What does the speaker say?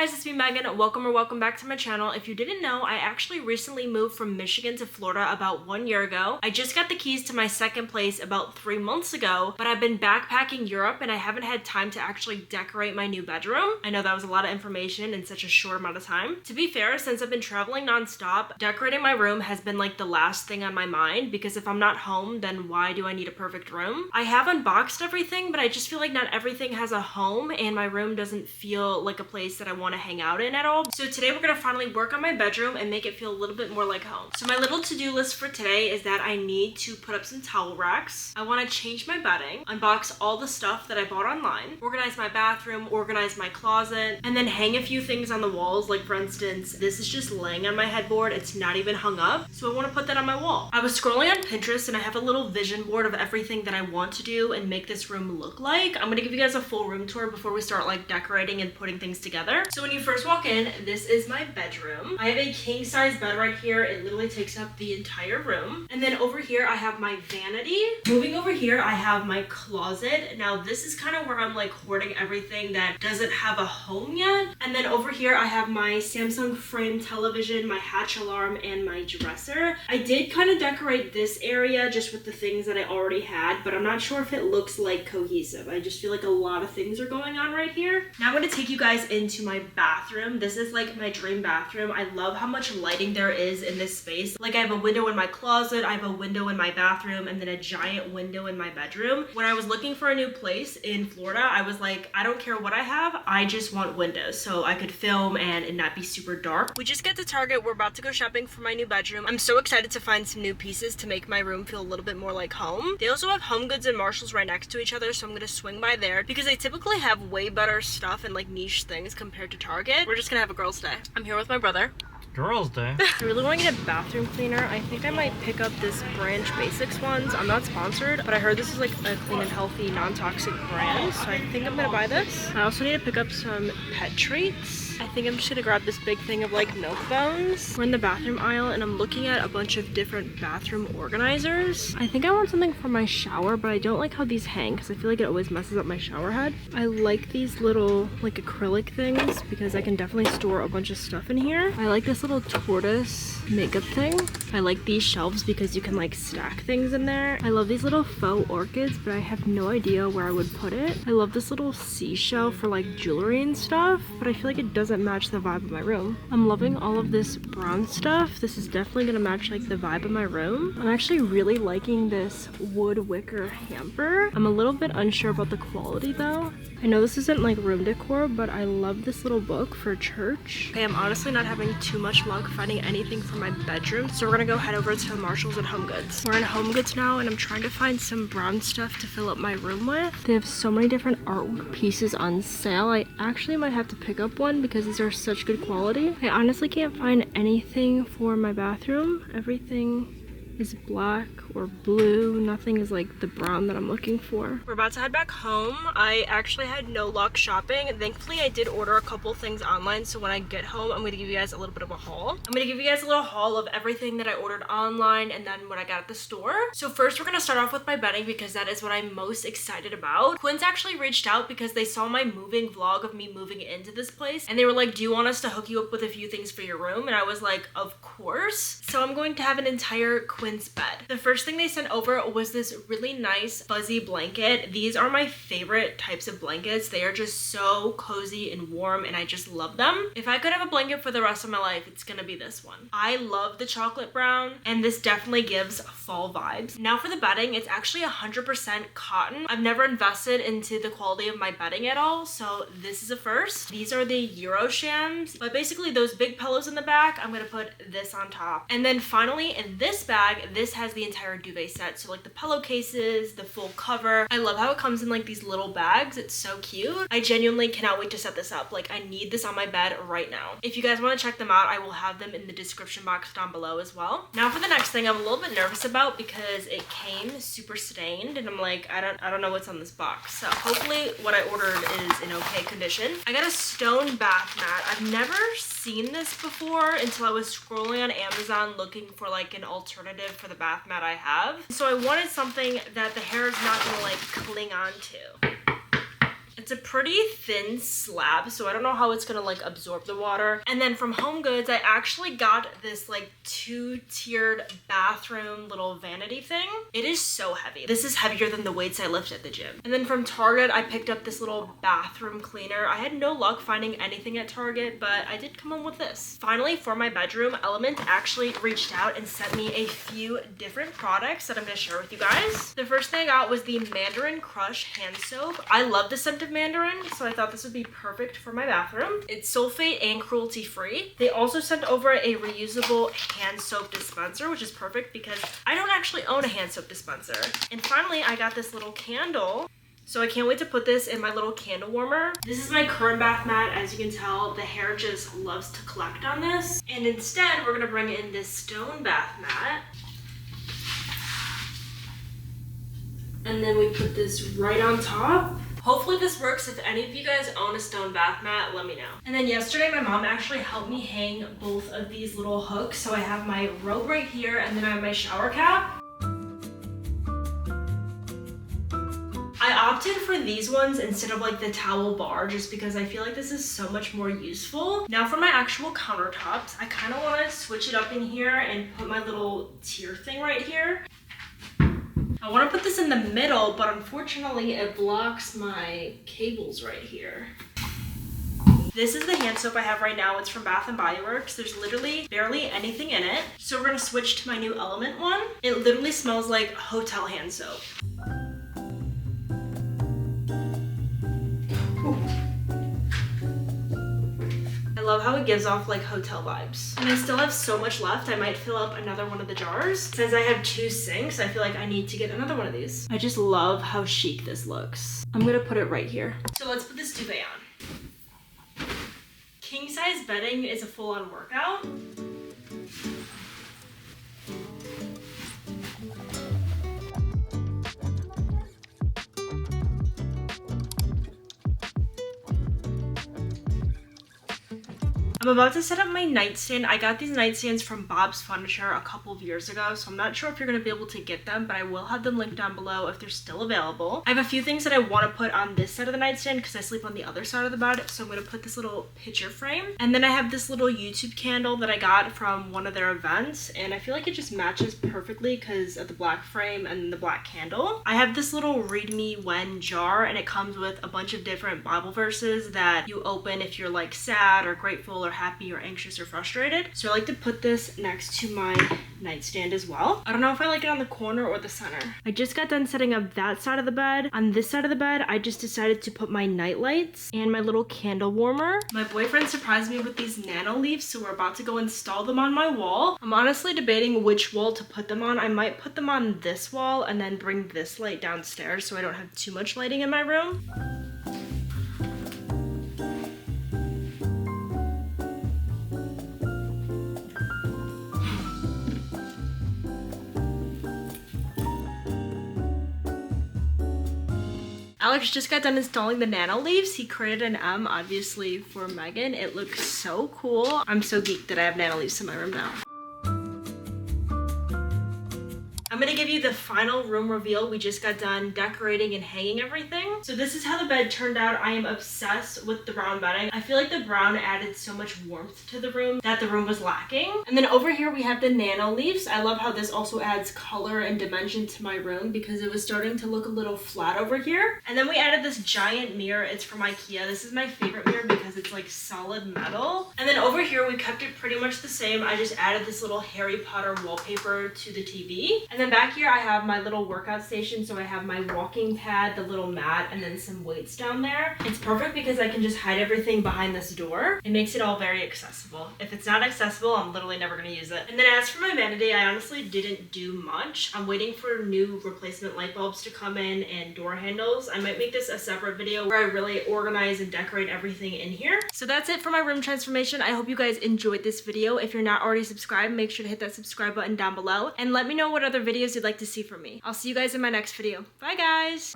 guys, it's me Megan. Welcome back to my channel. If you didn't know, I actually recently moved from Michigan to Florida about 1 year ago. I just got the keys to my second place about 3 months ago, but I've been backpacking Europe and I haven't had time to actually decorate my new bedroom. I know that was a lot of information in such a short amount of time. To be fair, since I've been traveling nonstop, decorating my room has been like the last thing on my mind, because if I'm not home, then why do I need a perfect room? I have unboxed everything, but I just feel like not everything has a home and my room doesn't feel like a place that I want to hang out in at all. So today we're gonna finally work on my bedroom and make it feel a little bit more like home. So my little to-do list for today is that I need to put up some towel racks. I want to change my bedding, unbox all the stuff that I bought online, organize my bathroom, organize my closet, and then hang a few things on the walls. Like for instance, this is just laying on my headboard. It's not even hung up. So I want to put that on my wall. I was scrolling on Pinterest and I have a little vision board of everything that I want to do and make this room look like. I'm gonna give you guys a full room tour before we start like decorating and putting things together. So when you first walk in, this is my bedroom. I have a king size bed right here. It literally takes up the entire room. And then over here, I have my vanity. Moving over here, I have my closet. Now this is kind of where I'm like hoarding everything that doesn't have a home yet. And then over here, I have my Samsung frame television, my hatch alarm, and my dresser. I did kind of decorate this area just with the things that I already had, but I'm not sure if it looks like cohesive. I just feel like a lot of things are going on right here. Now I'm going to take you guys into my bathroom. This is like my dream bathroom. I love how much lighting there is in this space. Like I have a window in my closet, I have a window in my bathroom, and then a giant window in my bedroom. When I was looking for a new place in Florida, I was like, I don't care what I have, I just want windows so I could film and it not be super dark. We just got to Target. We're about to go shopping for my new bedroom. I'm so excited to find some new pieces to make my room feel a little bit more like home. They also have HomeGoods and Marshalls right next to each other, so I'm gonna swing by there because they typically have way better stuff and like niche things compared to Target. We're just gonna have a girls' day. I'm here with my brother. Girls' Day. I really want to get a bathroom cleaner. I think I might pick up this Branch Basics ones. I'm not sponsored, but I heard this is like a clean and healthy, non-toxic brand, so I think I'm gonna buy this. I also need to pick up some pet treats. I think I'm just gonna grab this big thing of like milk bones. We're in the bathroom aisle and I'm looking at a bunch of different bathroom organizers. I think I want something for my shower, but I don't like how these hang because I feel like it always messes up my shower head. I like these little like acrylic things because I can definitely store a bunch of stuff in here. I like this little tortoise makeup thing. I like these shelves because you can like stack things in there. I love these little faux orchids, but I have no idea where I would put it. I love this little seashell for like jewelry and stuff, but I feel like it doesn't match the vibe of my room. I'm loving all of this brown stuff. This is definitely gonna match like the vibe of my room. I'm actually really liking this wood wicker hamper. I'm a little bit unsure about the quality though. I know this isn't like room decor, but I love this little book for church. Okay, I'm honestly not having too much luck finding anything for my bedroom, so we're gonna go head over to Marshalls and HomeGoods. We're in HomeGoods now and I'm trying to find some brown stuff to fill up my room with. They have so many different artwork pieces on sale. I actually might have to pick up one because these are such good quality. I honestly can't find anything for my bathroom. Everything is black or blue. Nothing is like the brown that I'm looking for. We're about to head back home. I actually had no luck shopping. Thankfully, I did order a couple things online, so when I get home, I'm gonna give you guys a little bit of a haul. I'm gonna give you guys a little haul of everything that I ordered online and then what I got at the store. So first, we're gonna start off with my bedding because that is what I'm most excited about. Quince actually reached out because they saw my moving vlog of me moving into this place, and they were like, do you want us to hook you up with a few things for your room? And I was like, of course. So I'm going to have an entire Quince bed. The first thing they sent over was this really nice fuzzy blanket. These are my favorite types of blankets. They are just so cozy and warm and I just love them. If I could have a blanket for the rest of my life, it's gonna be this one. I love the chocolate brown and this definitely gives fall vibes. Now for the bedding, it's actually 100% cotton. I've never invested into the quality of my bedding at all, so this is a first. These are the Euroshams, but basically those big pillows in the back, I'm gonna put this on top. And then finally in this bag, this has the entire duvet set, so like the pillowcases, the full cover. I love how it comes in like these little bags. It's so cute. I genuinely cannot wait to set this up. Like I need this on my bed right now. If you guys want to check them out, I will have them in the description box down below as well. Now for the next thing, I'm a little bit nervous about because it came super stained and I'm like, I don't know what's on this box. So hopefully what I ordered is in okay condition. I got a stone bath mat. I've never seen this before until I was scrolling on Amazon looking for like an alternative for the bath mat I have. So I wanted something that the hair is not gonna like cling on to. It's a pretty thin slab, so I don't know how it's gonna like absorb the water. And then from HomeGoods, I actually got this like 2-tiered bathroom little vanity thing. It is so heavy. This is heavier than the weights I lift at the gym. And then from Target, I picked up this little bathroom cleaner. I had no luck finding anything at Target, but I did come home with this. Finally, for my bedroom, Element actually reached out and sent me a few different products that I'm gonna share with you guys. The first thing I got was the Mandarin Crush hand soap. I love the scent of mandarin, so I thought this would be perfect for my bathroom. It's sulfate and cruelty free. They also sent over a reusable hand soap dispenser, which is perfect because I don't actually own a hand soap dispenser. And finally, I got this little candle. So I can't wait to put this in my little candle warmer. This is my current bath mat. As you can tell, the hair just loves to collect on this. And instead, we're gonna bring in this stone bath mat. And then we put this right on top. Hopefully this works. If any of you guys own a stone bath mat, let me know. And then yesterday, my mom actually helped me hang both of these little hooks. So I have my robe right here, and then I have my shower cap. I opted for these ones instead of like the towel bar just because I feel like this is so much more useful. Now for my actual countertops, I kind of want to switch it up in here and put my little tier thing right here. I want to put this in the middle, but unfortunately it blocks my cables right here. This is the hand soap I have right now. It's from Bath & Body Works. There's literally barely anything in it. So we're gonna switch to my new Element one. It literally smells like hotel hand soap. Ooh. I love how it gives off like hotel vibes. And I still have so much left. I might fill up another one of the jars. Since I have 2 sinks, I feel like I need to get another one of these. I just love how chic this looks. I'm gonna put it right here. So let's put this duvet on. King size bedding is a full-on workout. I'm about to set up my nightstand. I got these nightstands from Bob's Furniture a couple of years ago, so I'm not sure if you're going to be able to get them, but I will have them linked down below if they're still available. I have a few things that I want to put on this side of the nightstand because I sleep on the other side of the bed, so I'm going to put this little picture frame. And then I have this little YouTube candle that I got from one of their events, and I feel like it just matches perfectly because of the black frame and the black candle. I have this little read me when jar, and it comes with a bunch of different Bible verses that you open if you're like sad or grateful or happy or anxious or frustrated. So I like to put this next to my nightstand as well. I don't know if I like it on the corner or the center. I just got done setting up that side of the bed. On this side of the bed, I just decided to put my night lights and my little candle warmer. My boyfriend surprised me with these Nanoleafs, so we're about to go install them on my wall. I'm honestly debating which wall to put them on. I might put them on this wall and then bring this light downstairs so I don't have too much lighting in my room. Alex just got done installing the Nanoleafs. He created an M, obviously, for Megan. It looks so cool. I'm so geeked that I have Nanoleafs in my room now. I'm gonna give you the final room reveal. We just got done decorating and hanging everything. So this is how the bed turned out. I am obsessed with the brown bedding. I feel like the brown added so much warmth to the room that the room was lacking. And then over here we have the Nanoleafs. I love how this also adds color and dimension to my room because it was starting to look a little flat over here. And then we added this giant mirror. It's from IKEA. This is my favorite mirror because it's like solid metal. And then over here we kept it pretty much the same. I just added this little Harry Potter wallpaper to the TV. And then back here I have my little workout station, so I have my walking pad, the little mat, and then some weights down there. It's perfect because I can just hide everything behind this door. It makes it all very accessible. If it's not accessible, I'm literally never going to use it. And then as for my vanity, I honestly didn't do much. I'm waiting for new replacement light bulbs to come in and door handles. I might make this a separate video where I really organize and decorate everything in here. So that's it for my room transformation. I hope you guys enjoyed this video. If you're not already subscribed, make sure to hit that subscribe button down below and let me know what other videos you'd like to see from me. I'll see you guys in my next video. Bye guys!